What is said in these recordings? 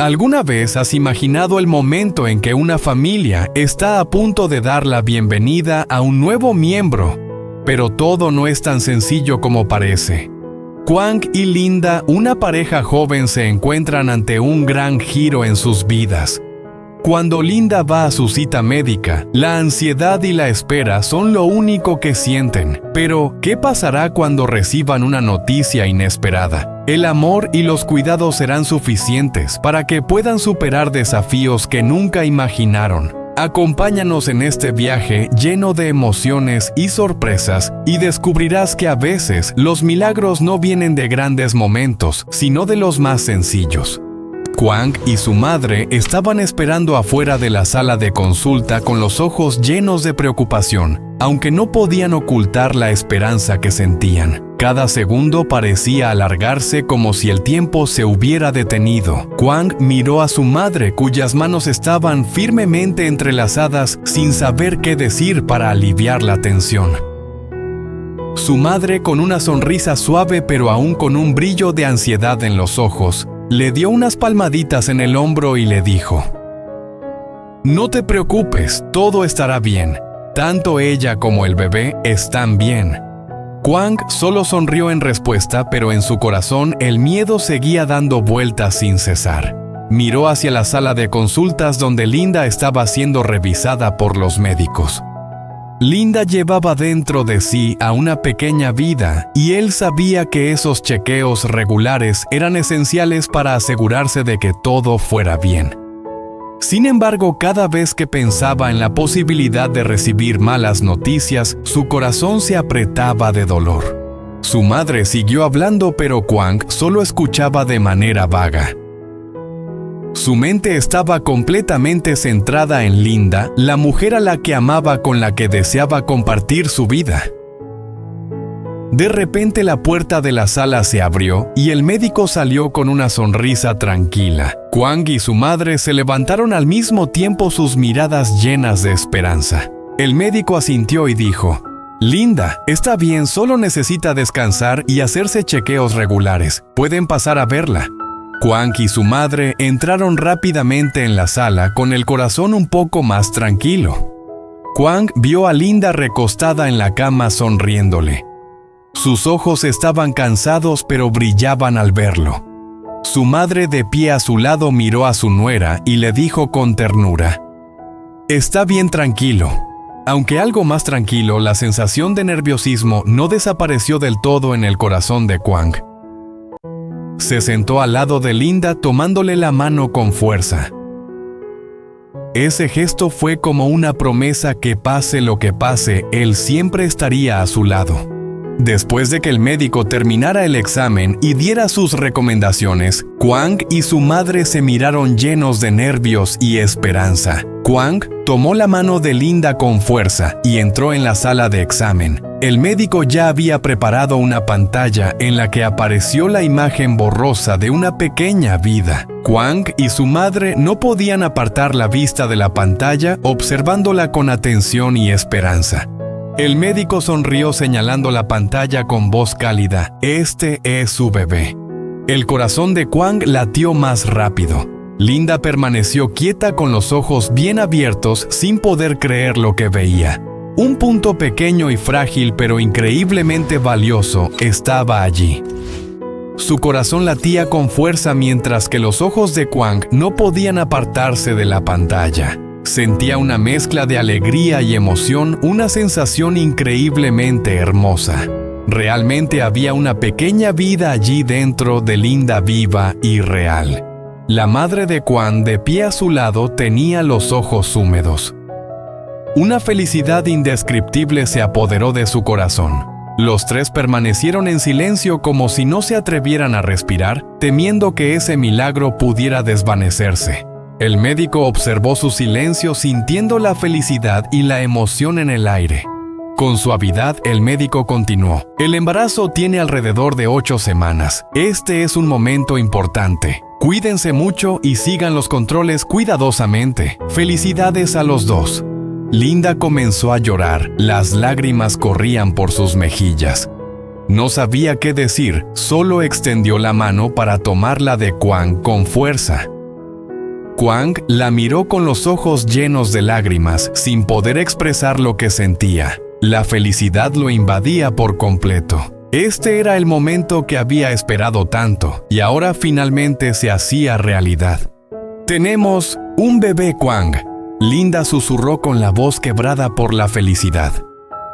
¿Alguna vez has imaginado el momento en que una familia está a punto de dar la bienvenida a un nuevo miembro, pero todo no es tan sencillo como parece? Kwang y Linda, una pareja joven, se encuentran ante un gran giro en sus vidas. Cuando Linda va a su cita médica, la ansiedad y la espera son lo único que sienten. Pero, ¿qué pasará cuando reciban una noticia inesperada? El amor y los cuidados serán suficientes para que puedan superar desafíos que nunca imaginaron. Acompáñanos en este viaje lleno de emociones y sorpresas y descubrirás que a veces los milagros no vienen de grandes momentos, sino de los más sencillos. Kwang y su madre estaban esperando afuera de la sala de consulta con los ojos llenos de preocupación, aunque no podían ocultar la esperanza que sentían. Cada segundo parecía alargarse como si el tiempo se hubiera detenido. Kwang miró a su madre, cuyas manos estaban firmemente entrelazadas, sin saber qué decir para aliviar la tensión. Su madre, con una sonrisa suave pero aún con un brillo de ansiedad en los ojos, le dio unas palmaditas en el hombro y le dijo: «No te preocupes, todo estará bien. Tanto ella como el bebé están bien». Kwang solo sonrió en respuesta, pero en su corazón el miedo seguía dando vueltas sin cesar. Miró hacia la sala de consultas donde Linda estaba siendo revisada por los médicos. Linda llevaba dentro de sí a una pequeña vida, y él sabía que esos chequeos regulares eran esenciales para asegurarse de que todo fuera bien. Sin embargo, cada vez que pensaba en la posibilidad de recibir malas noticias, su corazón se apretaba de dolor. Su madre siguió hablando, pero Kwang solo escuchaba de manera vaga. Su mente estaba completamente centrada en Linda, la mujer a la que amaba, con la que deseaba compartir su vida. De repente la puerta de la sala se abrió y el médico salió con una sonrisa tranquila. Kwang y su madre se levantaron al mismo tiempo, sus miradas llenas de esperanza. El médico asintió y dijo: «Linda, está bien, solo necesita descansar y hacerse chequeos regulares. Pueden pasar a verla». Kwang y su madre entraron rápidamente en la sala con el corazón un poco más tranquilo. Kwang vio a Linda recostada en la cama sonriéndole. Sus ojos estaban cansados pero brillaban al verlo. Su madre, de pie a su lado, miró a su nuera y le dijo con ternura: «Está bien, tranquilo». Aunque algo más tranquilo, la sensación de nerviosismo no desapareció del todo en el corazón de Kwang. Se sentó al lado de Linda tomándole la mano con fuerza. Ese gesto fue como una promesa que pase lo que pase, él siempre estaría a su lado. Después de que el médico terminara el examen y diera sus recomendaciones, Kwang y su madre se miraron llenos de nervios y esperanza. Kwang tomó la mano de Linda con fuerza y entró en la sala de examen. El médico ya había preparado una pantalla en la que apareció la imagen borrosa de una pequeña vida. Kwang y su madre no podían apartar la vista de la pantalla, observándola con atención y esperanza. El médico sonrió señalando la pantalla con voz cálida: «Este es su bebé». El corazón de Kwang latió más rápido. Linda permaneció quieta con los ojos bien abiertos, sin poder creer lo que veía. Un punto pequeño y frágil, pero increíblemente valioso, estaba allí. Su corazón latía con fuerza mientras que los ojos de Kwang no podían apartarse de la pantalla. Sentía una mezcla de alegría y emoción, una sensación increíblemente hermosa. Realmente había una pequeña vida allí dentro de Linda, viva y real. La madre de Kwang, de pie a su lado, tenía los ojos húmedos. Una felicidad indescriptible se apoderó de su corazón. Los tres permanecieron en silencio, como si no se atrevieran a respirar, temiendo que ese milagro pudiera desvanecerse. El médico observó su silencio, sintiendo la felicidad y la emoción en el aire. Con suavidad, el médico continuó: «El embarazo tiene alrededor de 8 semanas. Este es un momento importante. Cuídense mucho y sigan los controles cuidadosamente. Felicidades a los dos». Linda comenzó a llorar, las lágrimas corrían por sus mejillas. No sabía qué decir, solo extendió la mano para tomar la de Kwang con fuerza. Kwang la miró con los ojos llenos de lágrimas, sin poder expresar lo que sentía. La felicidad lo invadía por completo. Este era el momento que había esperado tanto, y ahora finalmente se hacía realidad. «Tenemos un bebé, Kwang», Linda susurró con la voz quebrada por la felicidad.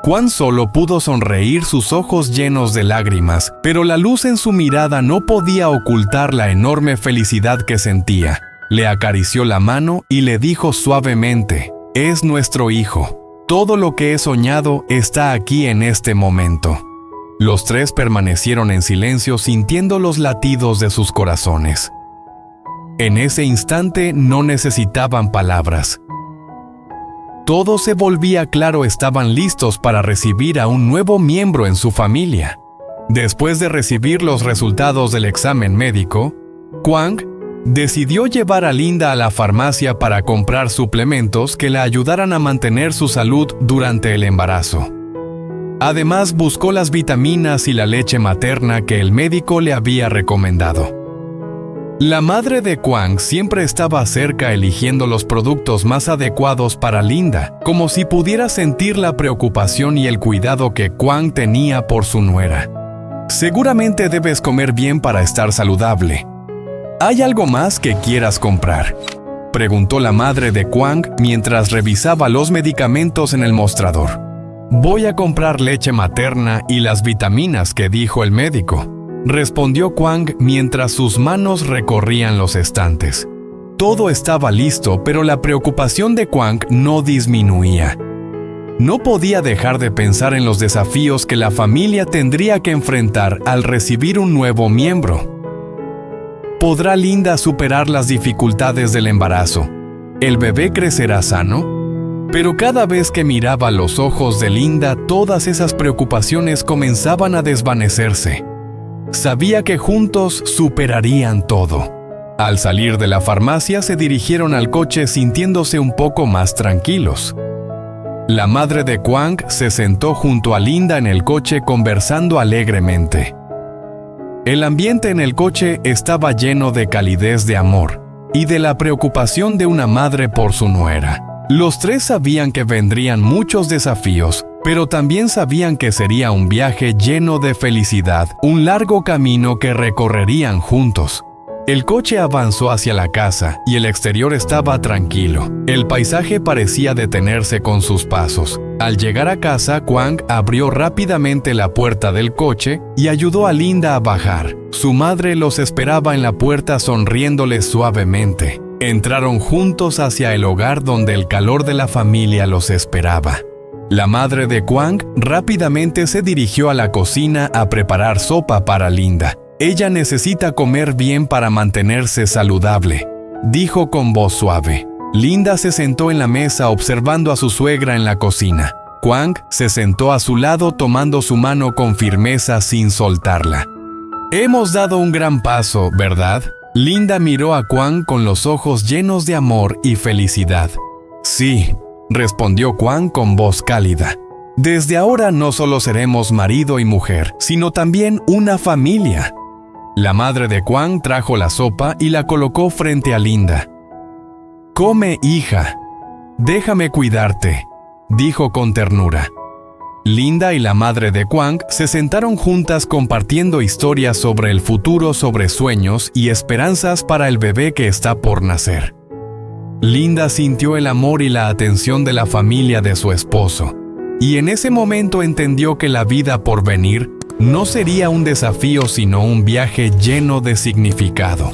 Kwang solo pudo sonreír, sus ojos llenos de lágrimas, pero la luz en su mirada no podía ocultar la enorme felicidad que sentía. Le acarició la mano y le dijo suavemente: «Es nuestro hijo. Todo lo que he soñado está aquí en este momento». Los tres permanecieron en silencio, sintiendo los latidos de sus corazones. En ese instante no necesitaban palabras. Todo se volvía claro, estaban listos para recibir a un nuevo miembro en su familia. Después de recibir los resultados del examen médico, Kwang decidió llevar a Linda a la farmacia para comprar suplementos que la ayudaran a mantener su salud durante el embarazo. Además, buscó las vitaminas y la leche materna que el médico le había recomendado. La madre de Kwang siempre estaba cerca, eligiendo los productos más adecuados para Linda, como si pudiera sentir la preocupación y el cuidado que Kwang tenía por su nuera. «Seguramente debes comer bien para estar saludable. ¿Hay algo más que quieras comprar?», preguntó la madre de Kwang mientras revisaba los medicamentos en el mostrador. «Voy a comprar leche materna y las vitaminas que dijo el médico», respondió Kwang mientras sus manos recorrían los estantes. Todo estaba listo, pero la preocupación de Kwang no disminuía. No podía dejar de pensar en los desafíos que la familia tendría que enfrentar al recibir un nuevo miembro. ¿Podrá Linda superar las dificultades del embarazo? ¿El bebé crecerá sano? Pero cada vez que miraba los ojos de Linda, todas esas preocupaciones comenzaban a desvanecerse. Sabía que juntos superarían todo. Al salir de la farmacia, se dirigieron al coche sintiéndose un poco más tranquilos. La madre de Kwang se sentó junto a Linda en el coche, conversando alegremente. El ambiente en el coche estaba lleno de calidez, de amor y de la preocupación de una madre por su nuera. Los tres sabían que vendrían muchos desafíos, pero también sabían que sería un viaje lleno de felicidad, un largo camino que recorrerían juntos. El coche avanzó hacia la casa y el exterior estaba tranquilo. El paisaje parecía detenerse con sus pasos. Al llegar a casa, Kwang abrió rápidamente la puerta del coche y ayudó a Linda a bajar. Su madre los esperaba en la puerta, sonriéndoles suavemente. Entraron juntos hacia el hogar, donde el calor de la familia los esperaba. La madre de Kwang rápidamente se dirigió a la cocina a preparar sopa para Linda. «Ella necesita comer bien para mantenerse saludable», dijo con voz suave. Linda se sentó en la mesa observando a su suegra en la cocina. Kwang se sentó a su lado, tomando su mano con firmeza sin soltarla. «Hemos dado un gran paso, ¿verdad?», Linda miró a Kwang con los ojos llenos de amor y felicidad. «Sí», respondió Kwang con voz cálida. «Desde ahora no solo seremos marido y mujer, sino también una familia». La madre de Kwang trajo la sopa y la colocó frente a Linda. «Come, hija. Déjame cuidarte», dijo con ternura. Linda y la madre de Kwang se sentaron juntas, compartiendo historias sobre el futuro, sobre sueños y esperanzas para el bebé que está por nacer. Linda sintió el amor y la atención de la familia de su esposo, y en ese momento entendió que la vida por venir no sería un desafío, sino un viaje lleno de significado.